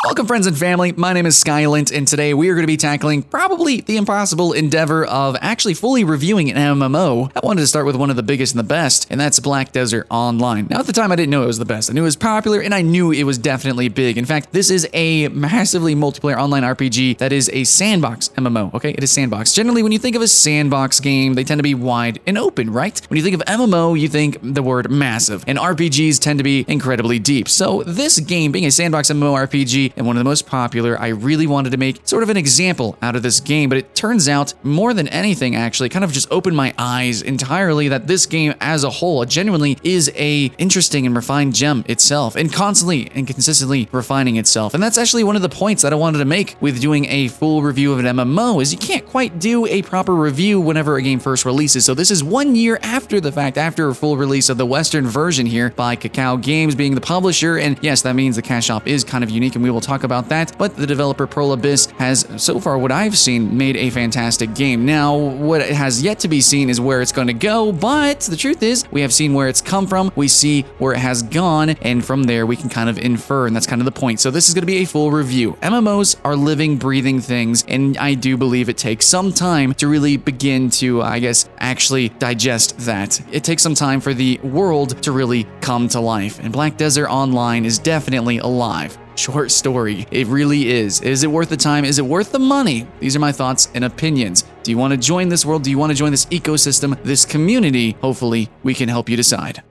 Welcome friends and family, my name is Skylent, and today we are going to be tackling probably the impossible endeavor of actually fully reviewing an MMO. I wanted to start with one of the biggest and the best, and that's Black Desert Online. Now at the time I didn't know it was the best, I knew it was popular, and I knew it was definitely big. In fact, this is a massively multiplayer online RPG that is a sandbox MMO, okay? It is sandbox. Generally when you think of a sandbox game, they tend to be wide and open, right? When you think of MMO, you think the word massive, and RPGs tend to be incredibly deep. So this game, being a sandbox MMORPG, and one of the most popular, I really wanted to make sort of an example out of this game, but it turns out more than anything actually kind of just opened my eyes entirely that this game as a whole genuinely is a interesting and refined gem itself, and constantly and consistently refining itself. And that's actually one of the points that I wanted to make with doing a full review of an MMO, is you can't quite do a proper review whenever a game first releases. So this is 1 year after the fact, after a full release of the Western version here by Cacao Games being the publisher, and yes, that means the cash shop is kind of unique, and we will talk about that, but the developer Pearl Abyss has, so far what I've seen, made a fantastic game. Now, what has yet to be seen is where it's going to go, but the truth is, we have seen where it's come from, we see where it has gone, and from there we can kind of infer, and that's kind of the point. So this is going to be a full review. MMOs are living, breathing things, and I do believe it takes some time to really begin to, I guess, actually digest that. It takes some time for the world to really come to life, and Black Desert Online is definitely alive. Short story, it really is. Is it worth the time? Is it worth the money? These are my thoughts and opinions. Do you want to join this world? Do you want to join this ecosystem, this community? Hopefully, we can help you decide.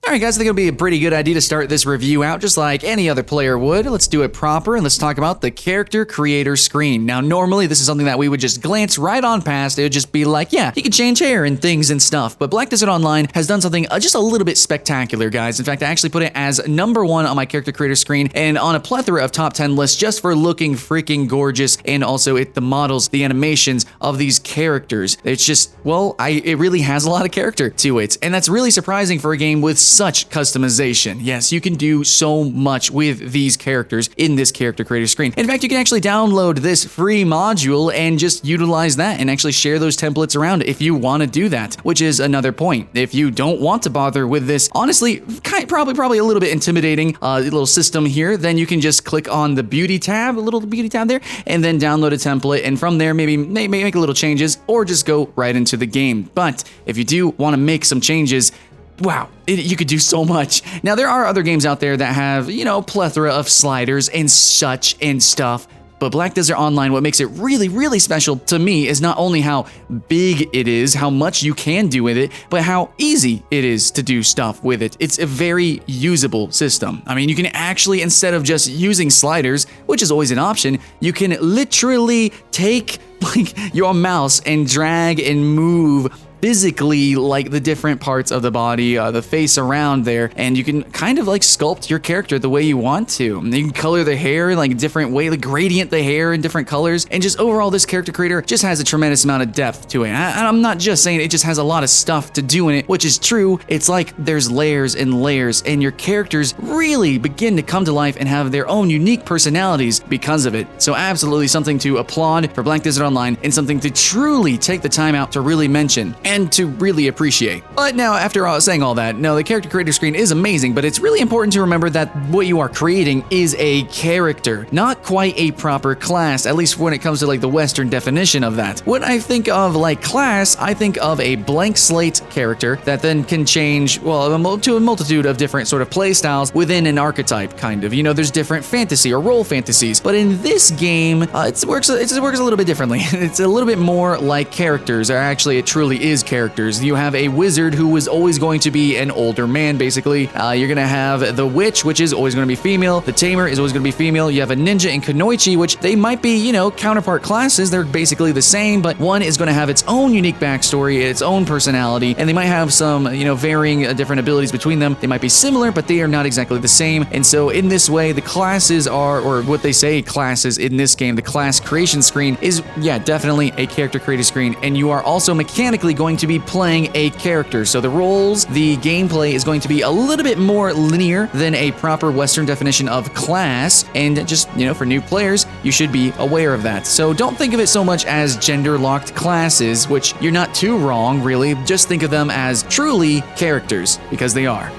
Alright guys, I think it'll be a pretty good idea to start this review out just like any other player would. Let's do it proper, and let's talk about the character creator screen. Now normally this is something that we would just glance right on past. It would just be like, yeah, you can change hair and things and stuff. But Black Desert Online has done something just a little bit spectacular, guys. In fact, I actually put it as #1 on my character creator screen and on a plethora of top 10 lists just for looking freaking gorgeous, and also the models, the animations of these characters. It's just, well, it really has a lot of character to it, and that's really surprising for a game with such customization. Yes, you can do so much with these characters in this character creator screen. In fact, you can actually download this free module and just utilize that and actually share those templates around if you want to do that, which is another point. If you don't want to bother with this, honestly, probably a little bit intimidating little system here, then you can just click on the beauty tab, a little beauty tab there, and then download a template, and from there maybe make a little changes or just go right into the game. But if you do want to make some changes, wow, you could do so much. Now, there are other games out there that have, you know, plethora of sliders and such and stuff, but Black Desert Online, what makes it really, really special to me is not only how big it is, how much you can do with it, but how easy it is to do stuff with it. It's a very usable system. I mean, you can actually, instead of just using sliders, which is always an option, you can literally take like your mouse and drag and move physically like the different parts of the body, the face around there, and you can kind of like sculpt your character the way you want to. And you can color the hair like a different way, like gradient the hair in different colors, and just overall this character creator just has a tremendous amount of depth to it. I'm not just saying it just has a lot of stuff to do in it, which is true. It's like there's layers and layers, and your characters really begin to come to life and have their own unique personalities because of it. So absolutely something to applaud for Black Desert Online, and something to truly take the time out to really mention and to really appreciate. But now, after saying all that, no, the character creator screen is amazing, but it's really important to remember that what you are creating is a character, not quite a proper class, at least when it comes to like the Western definition of that. When I think of like class, I think of a blank slate character that then can change, well, to a multitude of different sort of play styles within an archetype, kind of. You know, there's different fantasy or role fantasies, but in this game, it works a little bit differently. It's a little bit more like characters, or actually it truly is characters. You have a wizard who is always going to be an older man, basically. You're going to have the witch, which is always going to be female. The tamer is always going to be female. You have a ninja and kunoichi, which they might be, you know, counterpart classes. They're basically the same, but one is going to have its own unique backstory, its own personality, and they might have some, you know, varying different abilities between them. They might be similar, but they are not exactly the same. And so in this way, the classes are, or what they say classes in this game, the class creation screen is, yeah, definitely a character creator screen. And you are also mechanically going to be playing a character. So the roles, the gameplay is going to be a little bit more linear than a proper Western definition of class, and just, you know, for new players, you should be aware of that. So don't think of it so much as gender-locked classes, which you're not too wrong, really. Just think of them as truly characters, because they are.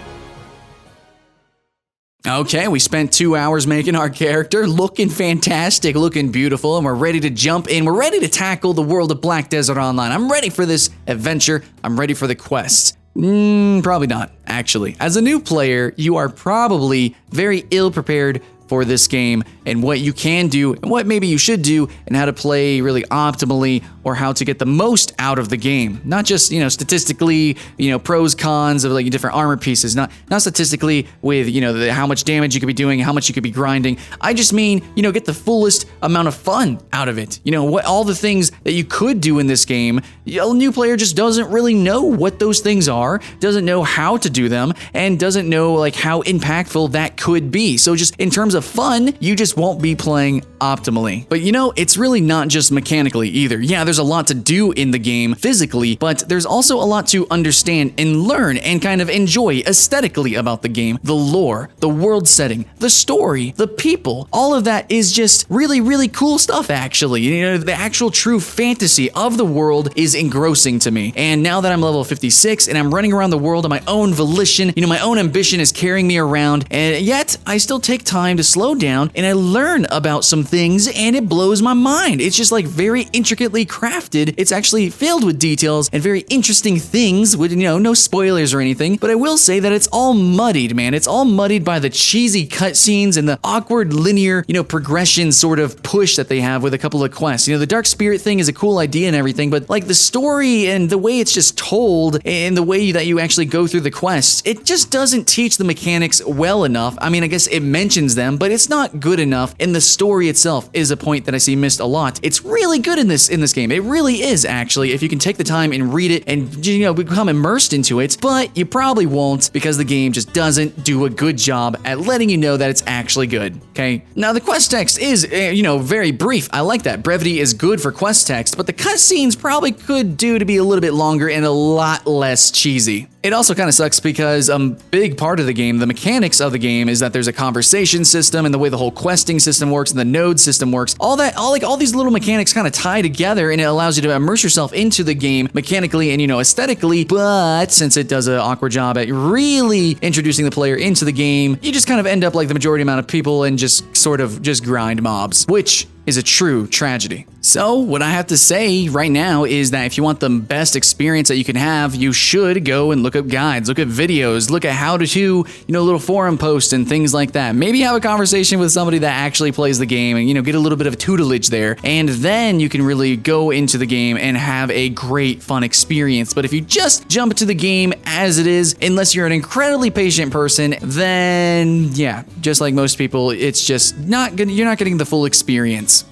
Okay, we spent 2 hours making our character, looking fantastic, looking beautiful, and we're ready to jump in. We're ready to tackle the world of Black Desert Online. I'm ready for this adventure. I'm ready for the quests. Probably not, actually. As a new player, you are probably very ill prepared for this game and what you can do and what maybe you should do and how to play really optimally or how to get the most out of the game. Not just, statistically, pros, cons of like different armor pieces, not statistically with, how much damage you could be doing, how much you could be grinding. I just mean, get the fullest amount of fun out of it. What all the things that you could do in this game. A new player just doesn't really know what those things are, doesn't know how to do them, and doesn't know like how impactful that could be. So just in terms of fun, you just won't be playing optimally. But it's really not just mechanically either. Yeah, there's a lot to do in the game physically, but there's also a lot to understand and learn and kind of enjoy aesthetically about the game. The lore, the world setting, the story, the people, all of that is just really, really cool stuff actually. The actual true fantasy of the world is engrossing to me. And now that I'm level 56 and I'm running around the world on my own volition, my own ambition is carrying me around, and yet I still take time to slow down and I learn about some things and it blows my mind. It's just like very intricately crafted. It's actually filled with details and very interesting things with, no spoilers or anything. But I will say that it's all muddied, man. It's all muddied by the cheesy cutscenes and the awkward linear, progression sort of push that they have with a couple of quests. The Dark Spirit thing is a cool idea and everything, but like the story and the way it's just told and the way that you actually go through the quests, it just doesn't teach the mechanics well enough. I mean, I guess it mentions them, but it's not good enough, and the story itself is a point that I see missed a lot. It's really good in this game. It really is, actually, if you can take the time and read it and become immersed into it, but you probably won't because the game just doesn't do a good job at letting you know that it's actually good, okay? Now, the quest text is, very brief. I like that. Brevity is good for quest text, but the cutscenes probably could do to be a little bit longer and a lot less cheesy. It also kind of sucks because a big part of the game, the mechanics of the game, is that there's a conversation system and the way the whole questing system works and the node system works. All these little mechanics kind of tie together, and it allows you to immerse yourself into the game mechanically and aesthetically. But since it does an awkward job at really introducing the player into the game, you just kind of end up like the majority amount of people and just sort of just grind mobs, which is a true tragedy. So what I have to say right now is that if you want the best experience that you can have, you should go and look up guides, look at videos, look at how to do, little forum posts and things like that. Maybe have a conversation with somebody that actually plays the game and, get a little bit of tutelage there. And then you can really go into the game and have a great fun experience. But if you just jump to the game as it is, unless you're an incredibly patient person, then yeah, just like most people, it's just not good. You're not getting the full experience.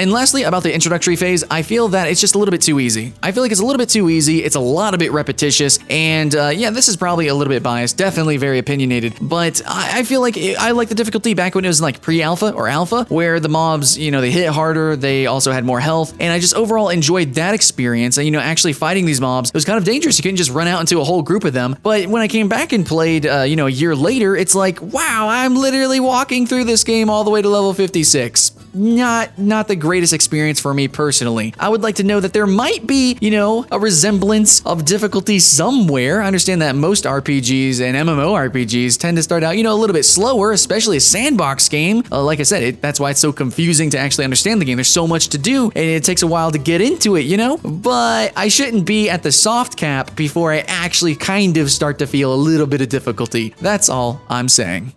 And lastly, about the introductory phase, I feel that it's just a little bit too easy. I feel like it's a little bit too easy. It's a lot of bit repetitious. And yeah, this is probably a little bit biased, definitely very opinionated. But I feel like I like the difficulty back when it was like pre-alpha or alpha, where the mobs, they hit harder. They also had more health. And I just overall enjoyed that experience. And, actually fighting these mobs, it was kind of dangerous. You couldn't just run out into a whole group of them. But when I came back and played, a year later, it's like, wow, I'm literally walking through this game all the way to level 56. Not the greatest experience for me personally. I would like to know that there might be, a resemblance of difficulty somewhere. I understand that most RPGs and MMORPGs tend to start out, a little bit slower, especially a sandbox game. Like I said, that's why it's so confusing to actually understand the game. There's so much to do, and it takes a while to get into it, But I shouldn't be at the soft cap before I actually kind of start to feel a little bit of difficulty. That's all I'm saying.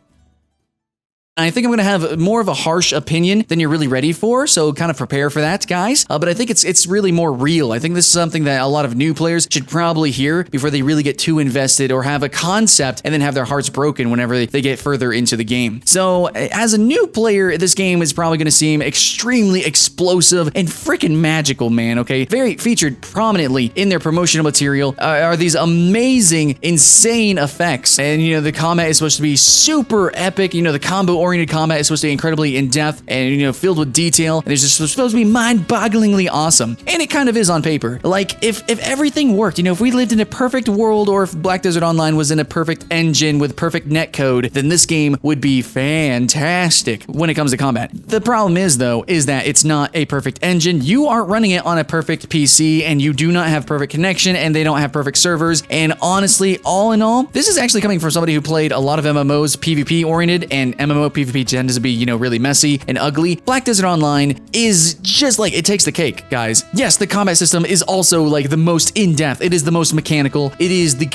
I think I'm going to have more of a harsh opinion than you're really ready for, so kind of prepare for that, guys. But I think it's really more real. I think this is something that a lot of new players should probably hear before they really get too invested or have a concept and then have their hearts broken whenever they get further into the game. So as a new player, this game is probably going to seem extremely explosive and freaking magical, man, okay? Very featured prominently in their promotional material are these amazing, insane effects. And, the combat is supposed to be super epic, the combo PvP-oriented combat is supposed to be incredibly in-depth and, filled with detail, and it's just supposed to be mind-bogglingly awesome. And it kind of is on paper. Like, if everything worked, if we lived in a perfect world, or if Black Desert Online was in a perfect engine with perfect netcode, then this game would be fantastic when it comes to combat. The problem is, though, is that it's not a perfect engine. You aren't running it on a perfect PC, and you do not have perfect connection, and they don't have perfect servers. And honestly, all in all, this is actually coming from somebody who played a lot of MMOs PvP-oriented, and MMO PvP tends to be, really messy and ugly. Black Desert Online is just like, it takes the cake, guys. Yes, the combat system is also like the most in-depth. It is the most mechanical. It is the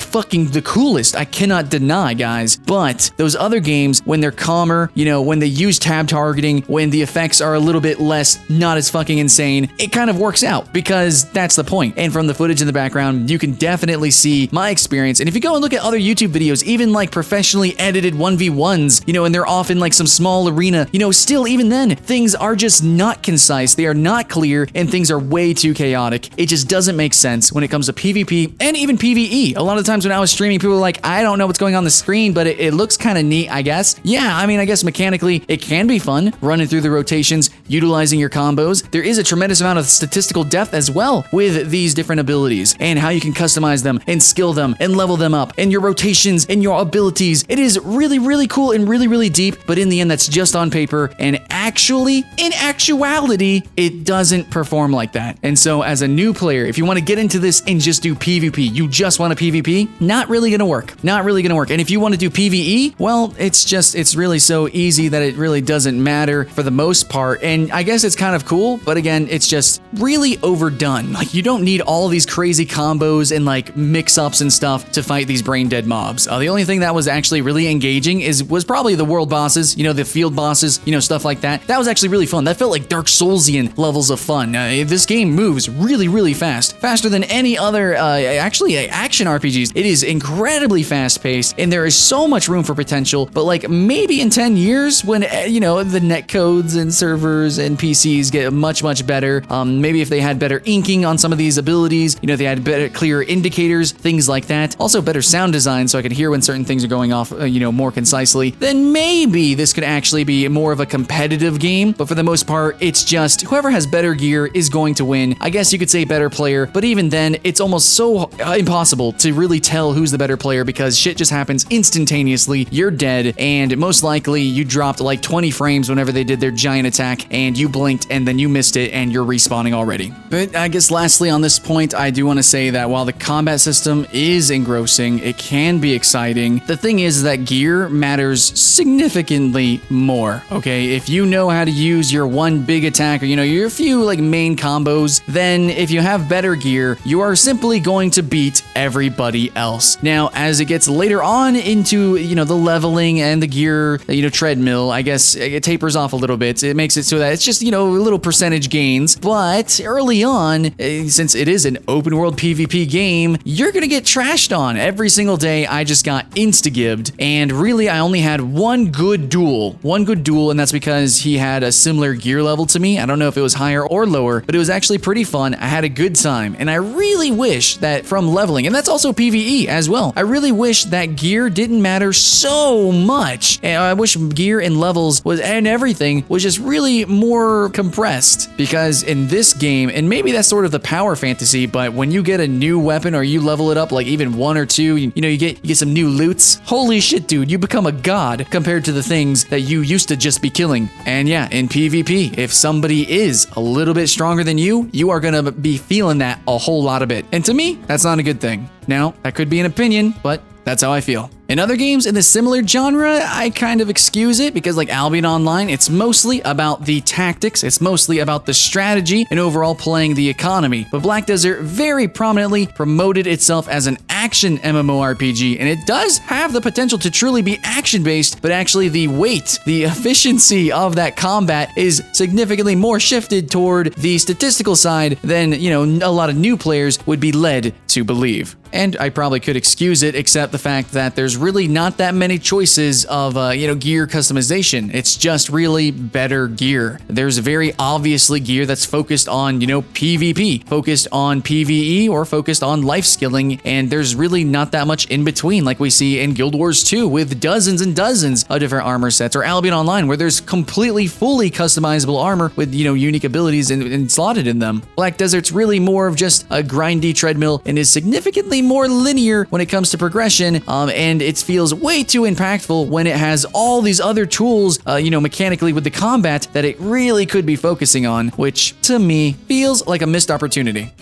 coolest. I cannot deny, guys. But those other games, when they're calmer, when they use tab targeting, when the effects are a little bit less, not as fucking insane, it kind of works out because that's the point. And from the footage in the background, you can definitely see my experience. And if you go and look at other YouTube videos, even like professionally edited 1v1s, and they're off in like some small arena, still even then, things are just not concise. They are not clear, and things are way too chaotic. It just doesn't make sense when it comes to PvP and even PvE. A lot of the times when I was streaming, people were like, I don't know what's going on the screen, but it looks kind of neat, I guess. Yeah, I mean, I guess mechanically, it can be fun, running through the rotations, utilizing your combos. There is a tremendous amount of statistical depth as well with these different abilities, and how you can customize them, and skill them, and level them up, and your rotations, and your abilities. It is really, really cool and really, really deep, but in the end, that's just on paper, and actually, in actuality, it doesn't perform like that. And so, as a new player, if you want to get into this and just do PvP, you just want a PvP, not really gonna work. Not really gonna work. And if you want to do PvE, well, it's really so easy that it really doesn't matter for the most part. And I guess it's kind of cool, but again, it's just really overdone. Like, you don't need all these crazy combos and like mix-ups and stuff to fight these brain-dead mobs. The only thing that was actually really engaging was probably the world bosses, the field bosses, stuff like that. That was actually really fun. That felt like Dark Soulsian levels of fun. This game moves really, really fast. Faster than any other, action RPGs. It is incredibly fast-paced, and there is so much room for potential, but like maybe in 10 years when, the netcodes and servers and PCs get much, much better, maybe if they had better inking on some of these abilities, they had better, clearer indicators, things like that. Also better sound design so I could hear when certain things are going off, more concisely, then maybe this could actually be more of a competitive game. But for the most part, it's just whoever has better gear is going to win. I guess you could say better player, but even then, it's almost so impossible to really tell who's the better player because shit just happens instantaneously. You're dead, and most likely you dropped like 20 frames whenever they did their giant attack, and you blinked, and then you missed it, and you're respawning already. But I guess lastly on this point, I do want to say that while the combat system is engrossing, it can be exciting. The thing is that gear matters significantly more, okay? If you know how to use your one big attack or, your few like main combos, then if you have better gear, you are simply going to beat everybody else. Now, as it gets later on into, the leveling and the gear, treadmill, I guess it tapers off a little bit. It makes it so that it's just, little percentage gains. But early on, since it is an open world PvP game, you're gonna get trashed on. Every single day, I just got insta-gibbed, and really, I only had one good duel, and that's because he had a similar gear level to me. I don't know if it was higher or lower, but it was actually pretty fun. I had a good time, and I really wish that from leveling, and that's also PvE as well, I really wish that gear didn't matter so much. And I wish gear and levels and everything was just really more compressed, because in this game, and maybe that's sort of the power fantasy, but when you get a new weapon or you level it up like even 1 or 2, you get some new loots. Holy shit, dude, you become a god compared to the things that you used to just be killing. And yeah, in PvP, if somebody is a little bit stronger than you, you are gonna be feeling that a whole lot of it. And to me, that's not a good thing. Now, that could be an opinion, but that's how I feel. In other games in the similar genre, I kind of excuse it because like Albion Online, it's mostly about the tactics, it's mostly about the strategy and overall playing the economy. But Black Desert very prominently promoted itself as an action MMORPG, and it does have the potential to truly be action-based, but actually the weight, the efficiency of that combat is significantly more shifted toward the statistical side than, a lot of new players would be led to believe. And I probably could excuse it, except the fact that there's there's really not that many choices of, gear customization. It's just really better gear. There's very obviously gear that's focused on, PvP, focused on PvE, or focused on life skilling, and there's really not that much in between like we see in Guild Wars 2 with dozens and dozens of different armor sets, or Albion Online where there's completely fully customizable armor with, unique abilities and slotted in them. Black Desert's really more of just a grindy treadmill and is significantly more linear when it comes to progression, and it feels way too impactful when it has all these other tools, mechanically with the combat that it really could be focusing on, which to me feels like a missed opportunity.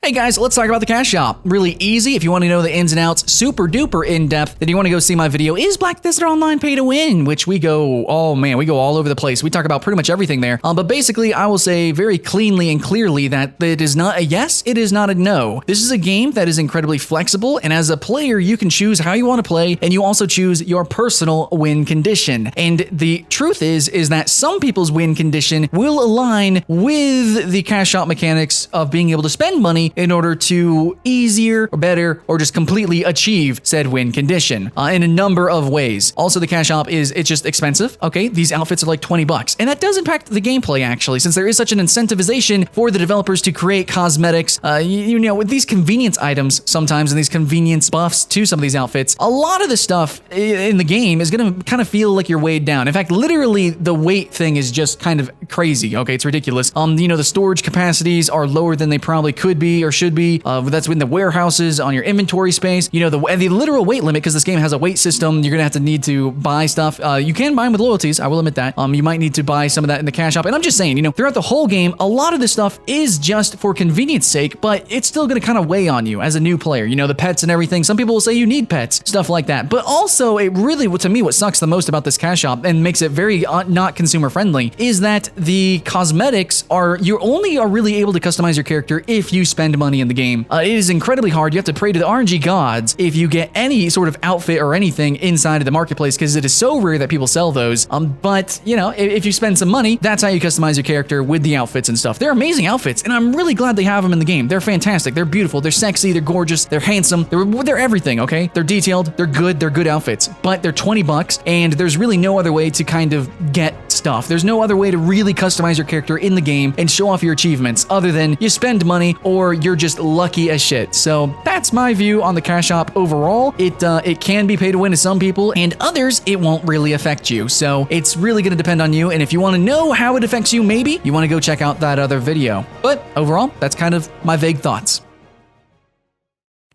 Hey guys, let's talk about the cash shop. Really easy. If you want to know the ins and outs, super duper in depth, then you want to go see my video, Is Black Desert Online Pay to Win? Which we go all over the place. We talk about pretty much everything there. But basically, I will say very cleanly and clearly that it is not a yes, it is not a no. This is a game that is incredibly flexible, and as a player, you can choose how you want to play, and you also choose your personal win condition. And the truth is that some people's win condition will align with the cash shop mechanics of being able to spend money in order to easier or better or just completely achieve said win condition in a number of ways. Also, the cash shop it's just expensive. Okay, these outfits are like 20 bucks, and that does impact the gameplay actually, since there is such an incentivization for the developers to create cosmetics, with these convenience items sometimes and these convenience buffs to some of these outfits. A lot of the stuff in the game is going to kind of feel like you're weighed down. In fact, literally the weight thing is just kind of crazy. Okay, it's ridiculous. The storage capacities are lower than they probably could be or should be. That's in the warehouses, on your inventory space. The literal weight limit, because this game has a weight system, you're gonna need to buy stuff. You can buy them with loyalties, I will admit that. You might need to buy some of that in the cash shop. And I'm just saying, throughout the whole game, a lot of this stuff is just for convenience sake, but it's still gonna kind of weigh on you as a new player. The pets and everything. Some people will say you need pets, stuff like that. But also, it really, to me, what sucks the most about this cash shop and makes it very not consumer friendly is that the cosmetics you only are really able to customize your character if you spend money in the game. It is incredibly hard. You have to pray to the RNG gods if you get any sort of outfit or anything inside of the marketplace, because it is so rare that people sell those. But if you spend some money, that's how you customize your character with the outfits and stuff. They're amazing outfits, and I'm really glad they have them in the game. They're fantastic. They're beautiful. They're sexy. They're gorgeous. They're handsome. They're everything. Okay, they're detailed. They're good. They're good outfits. But they're 20 bucks, and there's really no other way to kind of get stuff. There's no other way to really customize your character in the game and show off your achievements other than you spend money or you're just lucky as shit. So that's my view on the cash shop overall. It can be pay to win to some people, and others it won't really affect you. So it's really going to depend on you, and if you want to know how it affects you, maybe you want to go check out that other video. But overall, that's kind of my vague thoughts.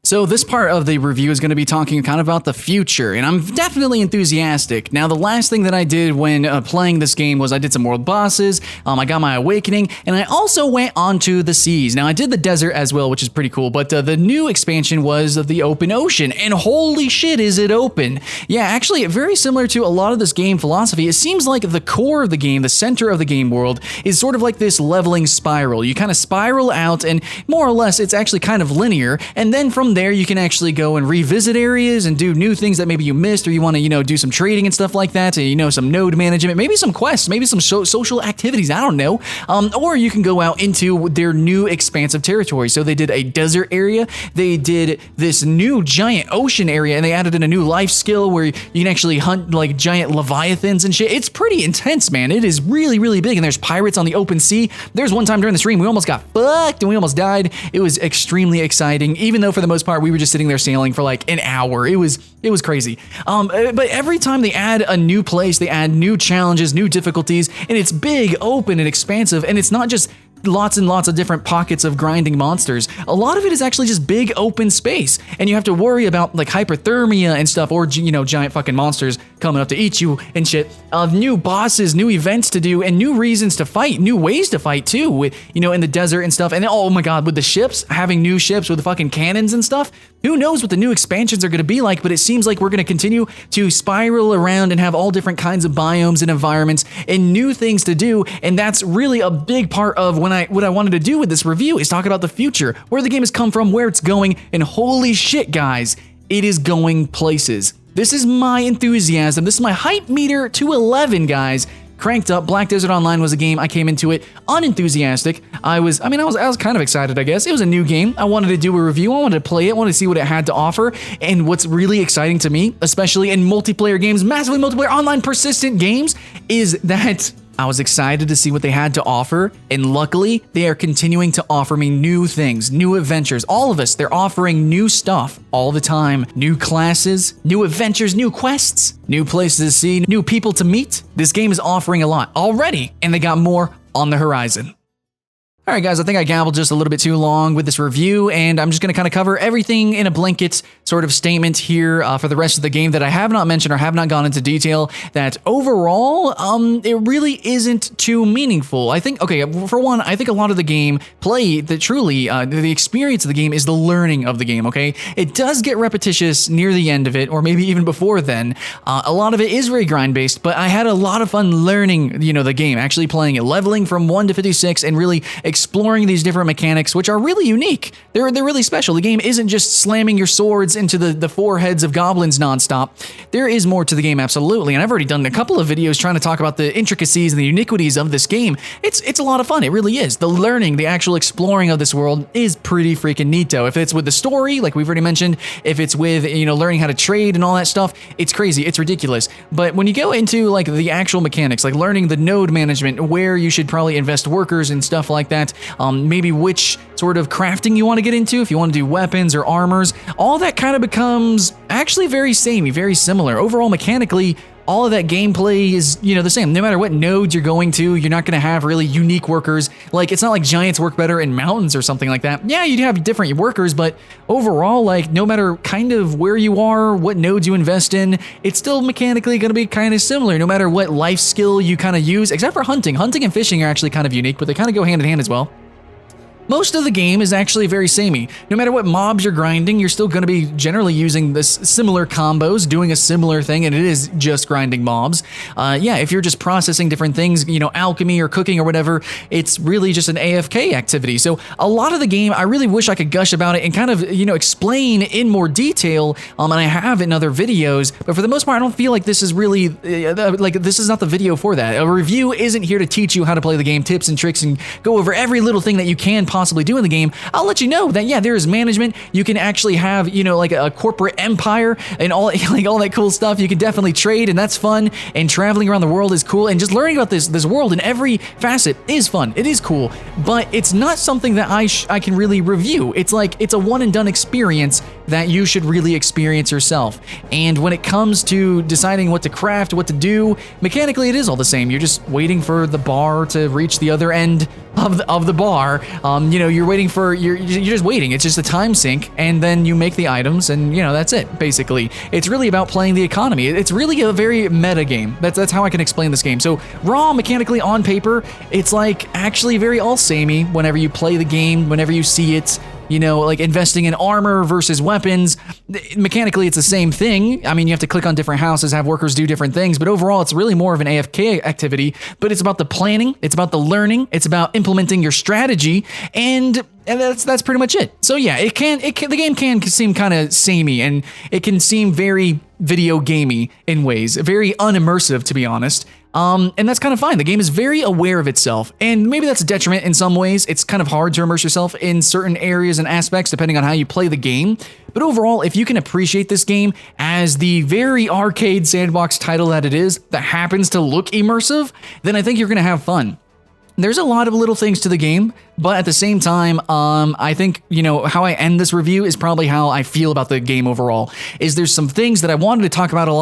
So this part of the review is going to be talking kind of about the future, and I'm definitely enthusiastic. Now, the last thing that I did when playing this game was I did some world bosses, I got my awakening, and I also went onto the seas. Now, I did the desert as well, which is pretty cool, but the new expansion was the open ocean, and holy shit, is it open. Yeah, actually, very similar to a lot of this game philosophy. It seems like the core of the game, the center of the game world, is sort of like this leveling spiral. You kind of spiral out, and more or less, it's actually kind of linear, and then from there you can actually go and revisit areas and do new things that maybe you missed, or you want to do some trading and stuff like that, and some node management, maybe some quests, maybe some social activities, I don't know. Or you can go out into their new expansive territory. So they did a desert area, they did this new giant ocean area, and they added in a new life skill where you can actually hunt like giant leviathans and shit. It's pretty intense, man. It is really, really big, and there's pirates on the open sea. There's one time during the stream we almost got fucked and we almost died. It was extremely exciting, even though for the most part we were just sitting there sailing for like an hour. It was crazy. But every time they add a new place, they add new challenges, new difficulties, and it's big, open, and expansive, and it's not just lots and lots of different pockets of grinding monsters. A lot of it is actually just big open space, and you have to worry about like hyperthermia and stuff, or giant fucking monsters coming up to eat you and shit. New bosses, new events to do, and new reasons to fight, new ways to fight too, with in the desert and stuff. And then, oh my god, with the ships, having new ships with fucking cannons and stuff. Who knows what the new expansions are going to be like, but it seems like we're going to continue to spiral around and have all different kinds of biomes and environments and new things to do. And that's really a big part of what I wanted to do with this review, is talk about the future, where the game has come from, where it's going, and holy shit, guys, it is going places. This is my enthusiasm. This is my hype meter to 11, guys. cranked up. Black Desert Online was a game I came into it unenthusiastic. I was kind of excited, I guess. It was a new game. I wanted to do a review. I wanted to play it. I wanted to see what it had to offer. And what's really exciting to me, especially in multiplayer games, massively multiplayer, online, persistent games, is that I was excited to see what they had to offer, and luckily, they are continuing to offer me new things, new adventures. All of us, they're offering new stuff all the time. New classes, new adventures, new quests, new places to see, new people to meet. This game is offering a lot already, and they got more on the horizon. All right, guys, I think I gabbled just a little bit too long with this review, and I'm just going to kind of cover everything in a blanket sort of statement here for the rest of the game that I have not mentioned or have not gone into detail, that overall, it really isn't too meaningful. I think, okay, for one, I think a lot of the game play, the experience of the game is the learning of the game, okay? It does get repetitious near the end of it, or maybe even before then. A lot of it is very grind-based, but I had a lot of fun learning, the game, actually playing it, leveling from 1 to 56, and really exploring these different mechanics, which are really unique. They're really special. The game isn't just slamming your swords into the foreheads of goblins nonstop. There is more to the game, absolutely, and I've already done a couple of videos trying to talk about the intricacies and the uniquities of this game. It's a lot of fun. It really is. The learning, the actual exploring of this world is pretty freaking neato. If it's with the story, like we've already mentioned, if it's with, learning how to trade and all that stuff, it's crazy. It's ridiculous. But when you go into like the actual mechanics, like learning the node management, where you should probably invest workers and stuff like that, maybe which sort of crafting you want to get into, if you want to do weapons or armors, all that kind of becomes actually very samey, very similar. Overall, mechanically, all of that gameplay is, the same. No matter what nodes you're going to, you're not going to have really unique workers. Like, it's not like giants work better in mountains or something like that. Yeah, you'd have different workers, but overall, like, no matter kind of where you are, what nodes you invest in, it's still mechanically going to be kind of similar, no matter what life skill you kind of use, except for hunting. Hunting and fishing are actually kind of unique, but they kind of go hand in hand as well. Most of the game is actually very samey. No matter what mobs you're grinding, you're still going to be generally using this similar combos, doing a similar thing, and it is just grinding mobs. Yeah, if you're just processing different things, alchemy or cooking or whatever, it's really just an AFK activity. So a lot of the game, I really wish I could gush about it and kind of, explain in more detail, and I have in other videos, but for the most part, I don't feel like this is really, this is not the video for that. A review isn't here to teach you how to play the game, tips and tricks, and go over every little thing that you can possibly do in the game. I'll let you know that, yeah, there is management. You can actually have, like a corporate empire and all, all that cool stuff. You can definitely trade, and that's fun, and traveling around the world is cool, and just learning about this world in every facet is fun. It is cool, but it's not something that I can really review. It's like, it's a one and done experience that you should really experience yourself. And when it comes to deciding what to craft, what to do, mechanically it is all the same. You're just waiting for the bar to reach the other end of the bar. You're waiting for, you're just waiting. It's just a time sink, and then you make the items, and that's it, basically. It's really about playing the economy. It's really a very meta game. That's how I can explain this game. So raw, mechanically, on paper, it's like actually very all samey whenever you play the game, whenever you see it. Like investing in armor versus weapons. Mechanically, it's the same thing. I mean, you have to click on different houses, have workers do different things, but overall, it's really more of an AFK activity, but it's about the planning, it's about the learning, it's about implementing your strategy, and that's pretty much it. So yeah, the game can seem kind of samey, and it can seem very video gamey in ways, very unimmersive, to be honest. And that's kind of fine. The game is very aware of itself, and maybe that's a detriment in some ways. It's kind of hard to immerse yourself in certain areas and aspects depending on how you play the game. But overall, if you can appreciate this game as the very arcade sandbox title that it is, that happens to look immersive, then I think you're going to have fun. There's a lot of little things to the game, but at the same time, I think, how I end this review is probably how I feel about the game overall. There's some things that I wanted to talk about a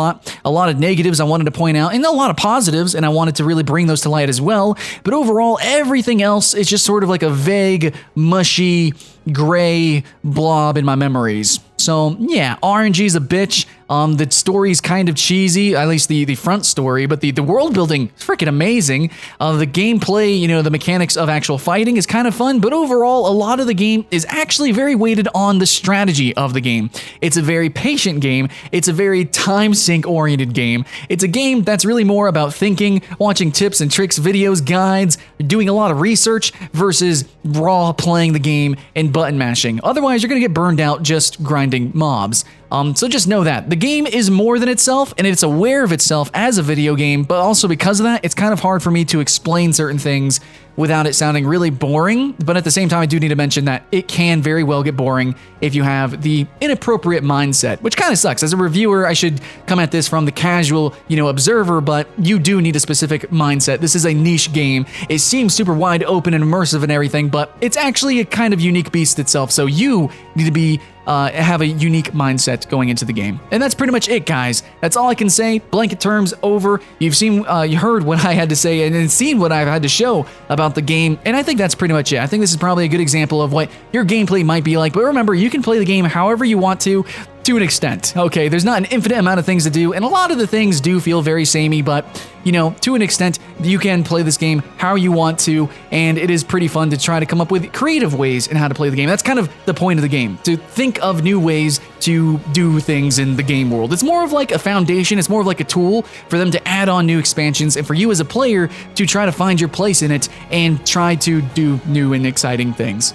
lot of negatives I wanted to point out, and a lot of positives, and I wanted to really bring those to light as well. But overall, everything else is just sort of like a vague, mushy, gray blob in my memories. So yeah, RNG's a bitch. The story's kind of cheesy, at least the front story, but the world building is freaking amazing. The gameplay, the mechanics of actual fighting is kind of fun, but overall, a lot of the game is actually very weighted on the strategy of the game. It's a very patient game. It's a very time sink oriented game. It's a game that's really more about thinking, watching tips and tricks, videos, guides, doing a lot of research versus raw playing the game and button mashing. Otherwise, you're going to get burned out just grinding mobs. So just know that. The game is more than itself, and it's aware of itself as a video game, but also because of that, it's kind of hard for me to explain certain things without it sounding really boring. But at the same time, I do need to mention that it can very well get boring if you have the inappropriate mindset, which kind of sucks. As a reviewer, I should come at this from the casual, observer, but you do need a specific mindset. This is a niche game. It seems super wide open and immersive and everything, but it's actually a kind of unique beast itself. So you need to be have a unique mindset going into the game. And that's pretty much it, guys. That's all I can say. Blanket terms over. You've seen, you heard what I had to say and seen what I've had to show about the game. And I think that's pretty much it. I think this is probably a good example of what your gameplay might be like. But remember, you can play the game however you want to an extent. Okay, there's not an infinite amount of things to do, and a lot of the things do feel very samey, but to an extent, you can play this game how you want to, and it is pretty fun to try to come up with creative ways in how to play the game. That's kind of the point of the game, to think of new ways to do things in the game world. It's more of like a foundation, it's more of like a tool for them to add on new expansions, and for you as a player to try to find your place in it and try to do new and exciting things.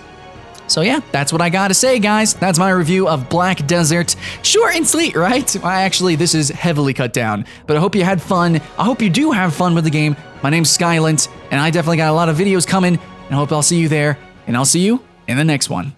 So yeah, that's what I gotta say, guys. That's my review of Black Desert. Short and sweet, right? Actually, this is heavily cut down, but I hope you had fun. I hope you do have fun with the game. My name's Skylent, and I definitely got a lot of videos coming, and I hope I'll see you there, and I'll see you in the next one.